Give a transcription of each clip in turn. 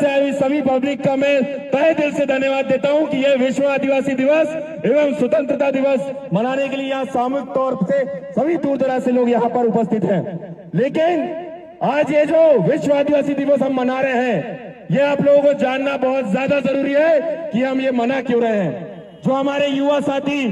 से आई हुई सभी पब्लिक का मैं तहे दिल से धन्यवाद देता हूं कि यह विश्व आदिवासी दिवस एवं स्वतंत्रता दिवस मनाने के लिए यहाँ सामूहिक तौर से सभी दूर दराज से लोग यहाँ पर उपस्थित हैं। लेकिन आज ये जो विश्व आदिवासी दिवस हम मना रहे हैं, ये आप लोगों को जानना बहुत ज्यादा जरूरी है कि हम ये मना क्यों रहे हैं। जो हमारे युवा साथी,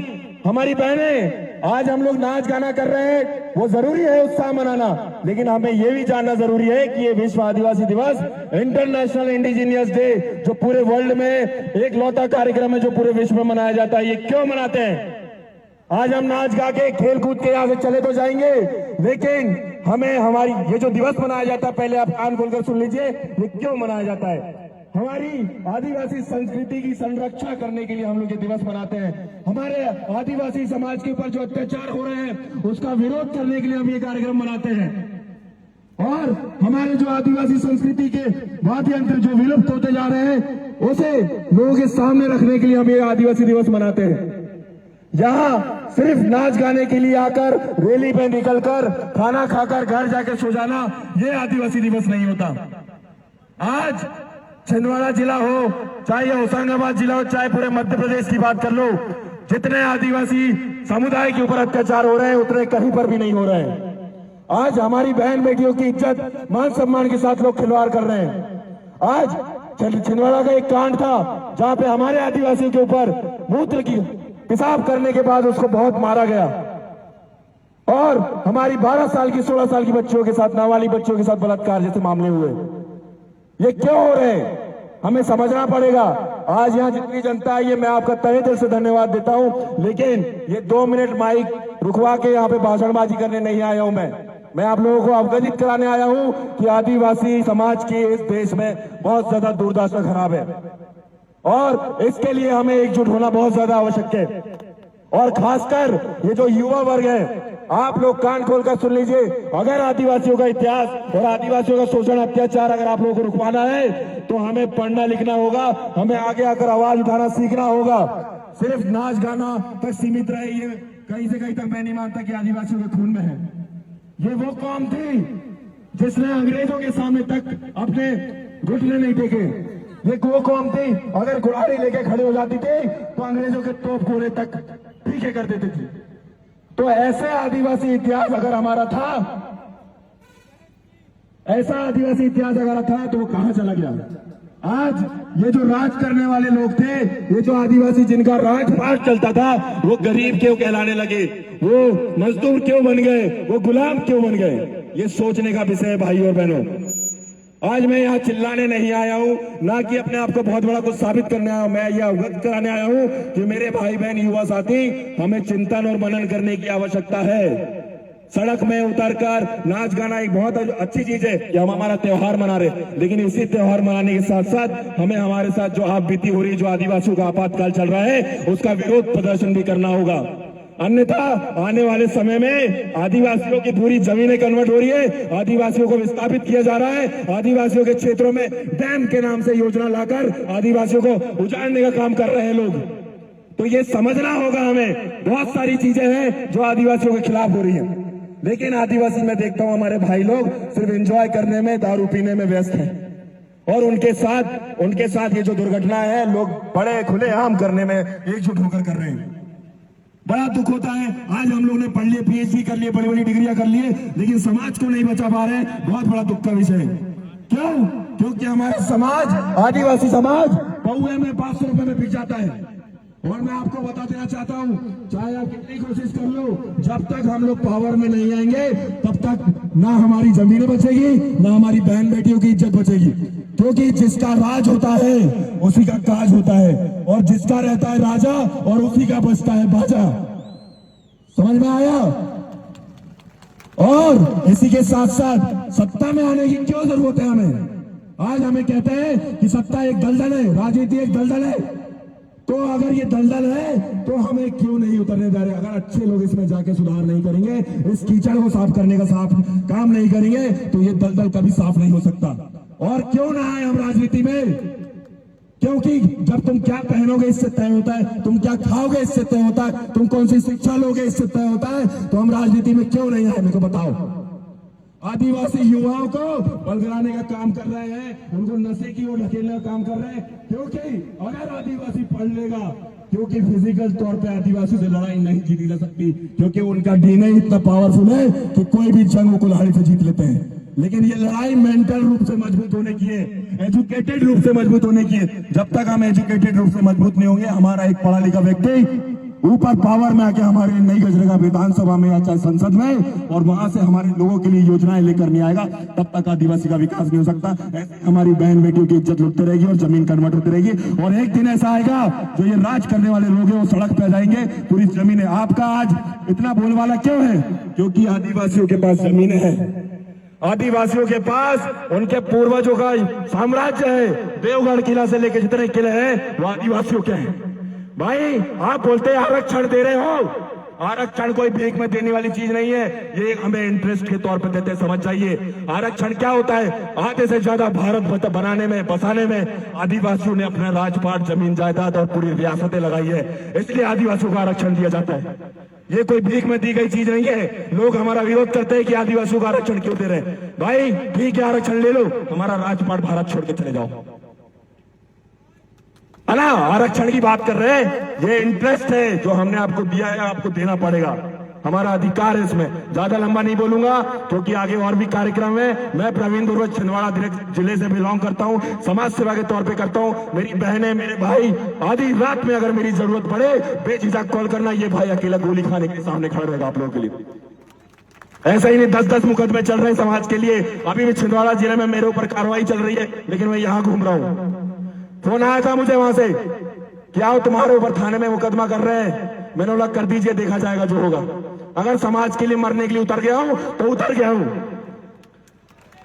हमारी बहनें आज हम लोग नाच गाना कर रहे हैं, वो जरूरी है उत्साह मनाना, लेकिन हमें ये भी जानना जरूरी है कि ये विश्व आदिवासी दिवस, इंटरनेशनल इंडिजिनियस डे, जो पूरे वर्ल्ड में एक लौता कार्यक्रम है जो पूरे विश्व में मनाया जाता है, ये क्यों मनाते हैं। आज हम नाच गा के खेल कूद के यहाँ से चले तो जाएंगे, लेकिन हमें हमारी ये जो दिवस मनाया जाता है, पहले आप कान खोलकर सुन लीजिए, ये क्यों मनाया जाता है। हमारी आदिवासी संस्कृति की संरक्षा करने के लिए हम लोग ये दिवस मनाते हैं। हमारे आदिवासी समाज के ऊपर जो अत्याचार हो रहे हैं उसका विरोध करने के लिए हम ये कार्यक्रम मनाते हैं। और हमारे जो आदिवासी संस्कृति के वाद्य यंत्र जो विलुप्त होते जा रहे हैं, उसे लोगों के सामने रखने के लिए हम ये आदिवासी दिवस मनाते हैं। यहाँ सिर्फ नाच गाने के लिए आकर रैली पे निकलकर खाना खाकर घर जाकर सो जाना, ये आदिवासी दिवस नहीं होता। आज छिंदवाड़ा जिला हो, चाहे होशंगाबाद जिला हो, चाहे पूरे मध्य प्रदेश की बात कर लो, जितने आदिवासी समुदाय के ऊपर अत्याचार हो रहे हैं उतने कहीं पर भी नहीं हो रहे हैं। आज हमारी बहन बेटियों की इज्जत मान सम्मान के साथ लोग खिलवाड़ कर रहे हैं। आज छिंदवाड़ा का एक कांड था जहां पे हमारे आदिवासियों के ऊपर मूत्र की पेशाब करने के बाद उसको बहुत मारा गया, और हमारी 12 साल की 16 साल की बच्चियों के साथ, नाबालिग बच्चियों के साथ बलात्कार जैसे मामले हुए। ये क्यों हो रहे हैं, हमें समझना पड़ेगा। आज यहाँ जितनी जनता है, ये मैं आपका तहे दिल से धन्यवाद देता हूं, लेकिन ये 2 मिनट माइक रुकवा के यहाँ पे भाषणबाजी करने नहीं आया हूं। मैं आप लोगों को अवगत कराने आया हूं कि आदिवासी समाज की इस देश में बहुत ज्यादा दुर्दशा खराब है, और इसके लिए हमें एकजुट होना बहुत ज्यादा आवश्यक है। और खासकर ये जो युवा वर्ग है, आप लोग कान खोलकर सुन लीजिए। अगर आदिवासियों का इतिहास और आदिवासियों का शोषण अत्याचार अगर आप लोगों को रुकवाना है तो हमें पढ़ना लिखना होगा, हमें आगे आकर आवाज उठाना सीखना होगा। सिर्फ नाच गाना तक सीमित रहे, ये कहीं से कहीं तक मैं नहीं मानता कि आदिवासियों के खून में है। ये वो कौम थी जिसने अंग्रेजों के सामने तक अपने घुटने नहीं टेके। ये वो कौम थी, अगर कुल्हाड़ी लेके खड़े हो जाती थी तो अंग्रेजों के तोप गोले तक पीछे कर देती थी। तो ऐसे आदिवासी इतिहास अगर हमारा था, ऐसा आदिवासी इतिहास अगर था, तो वो कहां चला गया। आज ये जो राज करने वाले लोग थे, ये जो आदिवासी जिनका राजपाट चलता था, वो गरीब क्यों कहलाने लगे, वो मजदूर क्यों बन गए, वो गुलाम क्यों बन गए। ये सोचने का विषय है भाई और बहनों। आज मैं यहाँ चिल्लाने नहीं आया हूँ, ना कि अपने आप को बहुत बड़ा कुछ साबित करने आया हूँ। मैं यह अवगत कराने आया हूँ कि मेरे भाई बहन युवा साथी, हमें चिंतन और मनन करने की आवश्यकता है। सड़क में उतरकर नाच गाना एक बहुत अच्छी चीज है कि हम हमारा त्योहार मना रहे, लेकिन इसी त्योहार मनाने के साथ साथ हमें हमारे साथ जो आप बीती हो रही है, जो आदिवासियों का आपातकाल चल रहा है, उसका विरोध प्रदर्शन भी करना होगा। अन्यथा आने वाले समय में आदिवासियों की पूरी जमीनें कन्वर्ट हो रही है, आदिवासियों को विस्थापित किया जा रहा है, आदिवासियों के क्षेत्रों में डैम के नाम से योजना लाकर आदिवासियों को उजाड़ने का काम कर रहे हैं लोग। तो ये समझना होगा हमें, बहुत सारी चीजें हैं जो आदिवासियों के खिलाफ हो रही है, लेकिन आदिवासी मैं देखता हूं हमारे भाई लोग सिर्फ एंजॉय करने में, दारू पीने में व्यस्त हैं, और उनके साथ ये जो दुर्घटना है, लोग बड़े खुलेआम करने में एकजुट होकर कर रहे हैं। बड़ा दुख होता है। आज हम लोग ने पढ़ लिए, पीएचडी कर लिए, बड़ी बड़ी डिग्रियां कर लिए, लेकिन समाज को नहीं बचा पा रहे। बहुत बड़ा दुख का विषय है। क्यों? क्योंकि हमारा समाज, आदिवासी समाज, पौए में 500 रुपए में बिक जाता है। और मैं आपको बता देना चाहता हूं, चाहे आप कितनी कोशिश कर लो, जब तक हम लोग पावर में नहीं आएंगे तब तक ना हमारी जमीनें बचेगी, ना हमारी बहन बेटियों की इज्जत बचेगी। क्योंकि जिसका राज होता है उसी का काज होता है, और जिसका रहता है राजा और उसी का बचता है बाजा। समझ में आया? और इसी के साथ साथ सत्ता में आने की क्यों जरूरत है हमें? आज हमें कहते हैं कि सत्ता एक दलदल है, राजनीति एक दलदल है। तो अगर ये दलदल है तो हमें क्यों नहीं उतरने दे रहे? अगर अच्छे लोग इसमें जाके सुधार नहीं करेंगे, इस कीचड़ को साफ करने का काम नहीं करेंगे, तो ये दलदल कभी साफ नहीं हो सकता। और क्यों ना आए हम राजनीति में? क्योंकि जब तुम क्या पहनोगे इससे तय होता है, तुम क्या खाओगे इससे तय होता है, तुम कौन सी शिक्षा लोगे इससे तय होता है। तो हम राजनीति में क्यों नहीं आए, मेरे को बताओ। आदिवासी युवाओं को बलगराने का काम कर रहे हैं, उनको नशे की ओर ढकेलने का काम कर रहे हैं। क्योंकि अगर आदिवासी पढ़ लेगा, क्योंकि फिजिकल तौर पे आदिवासी से लड़ाई नहीं जीती जा सकती, क्योंकि उनका डीएनए इतना पावरफुल है कि कोई भी जंग को कुल्हाड़ी से जीत लेते हैं। लेकिन ये लड़ाई मेंटल रूप से मजबूत होने की है, एजुकेटेड रूप से मजबूत होने की है। जब तक हम एजुकेटेड रूप से मजबूत नहीं होंगे, हमारा एक पढ़ा लिखा व्यक्ति ऊपर पावर में आके हमारे नई गजरेगा विधानसभा में या चाहे संसद में, और वहां से हमारे लोगों के लिए योजनाएं लेकर नहीं आएगा, तब तक आदिवासी का विकास नहीं हो सकता। ऐसे हमारी बहन बेटियों की इज्जत लुटती रहेगी और जमीन कन्वर्ट होती रहेगी। और एक दिन ऐसा आएगा जो ये राज करने वाले लोग हैं वो सड़क पे आ जाएंगे, पूरी जमीनें। आपका आज इतना बोलबाला क्यों है? क्योंकि आदिवासियों के पास जमीनें हैं, आदिवासियों के पास उनके पूर्वजों का साम्राज्य है। देवगढ़ किला से लेकर जितने किले हैं वो आदिवासियों के हैं। भाई आप बोलते हैं आरक्षण दे रहे हो, आरक्षण कोई भीख में देने वाली चीज नहीं है, ये हमें इंटरेस्ट के तौर पे देते, समझ जाइए। आरक्षण क्या होता है? आधे से ज्यादा भारत बनाने में, बसाने में आदिवासियों ने अपना राजपाट, जमीन जायदाद और पूरी रियासतें लगाई है, इसलिए आदिवासियों को आरक्षण दिया जाता है। ये कोई भीख में दी गई चीज नहीं है। लोग हमारा विरोध करते हैं कि आदिवासियों का आरक्षण क्यों दे रहे हैं। भाई ठीक है, आरक्षण ले लो, हमारा राजपाट भारत छोड़ के चले जाओ, है ना? आरक्षण की बात कर रहे हैं, ये इंटरेस्ट है जो हमने आपको दिया है, आपको देना पड़ेगा, हमारा अधिकार है इसमें। ज्यादा लंबा नहीं बोलूंगा क्योंकि आगे और भी कार्यक्रम है। मैं प्रवीण दुर्वे छिंदवाड़ा जिले से बिलोंग करता हूं, समाज सेवा के तौर पे करता हूं। मेरी बहनें, मेरे भाई, आधी रात में अगर मेरी जरूरत पड़े बेझिझक कॉल करना, ये भाई अकेला गोली खाने के सामने खड़ा रहेगा आप लोगों के लिए। ऐसा ही नहीं 10-10 मुकदमे चल रहे हैं समाज के लिए। अभी भी छिंदवाड़ा जिले में मेरे ऊपर कार्रवाई चल रही है, लेकिन मैं यहाँ घूम रहा हूँ। फोन आया था मुझे वहां से, क्या तुम्हारे ऊपर थाने में मुकदमा कर रहे हैं। मैंने बोला कर दीजिए, देखा जाएगा जो होगा। अगर समाज के लिए मरने के लिए उतर गया हूं तो उतर गया हूं।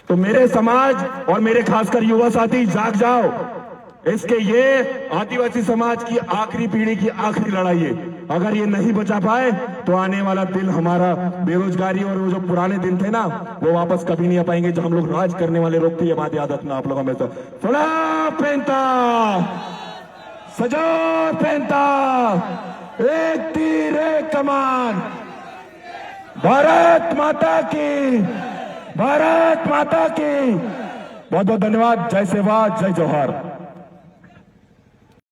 तो मेरे समाज और मेरे खासकर युवा साथी जाग जाओ, इसके ये आदिवासी समाज की आखिरी पीढ़ी की आखिरी लड़ाई है। अगर ये नहीं बचा पाए तो आने वाला दिन हमारा बेरोजगारी और वो जो पुराने दिन थे ना, वो वापस कभी नहीं आ पाएंगे, जो हम लोग राज करने वाले लोग थे। ये बात याद रखना आप लोग हमेशा। फला पेंता सजो पेंता, एक तीर एक कमान, भारत माता की, भारत माता की। बहुत बहुत धन्यवाद। जय सेवा, जय जौहर।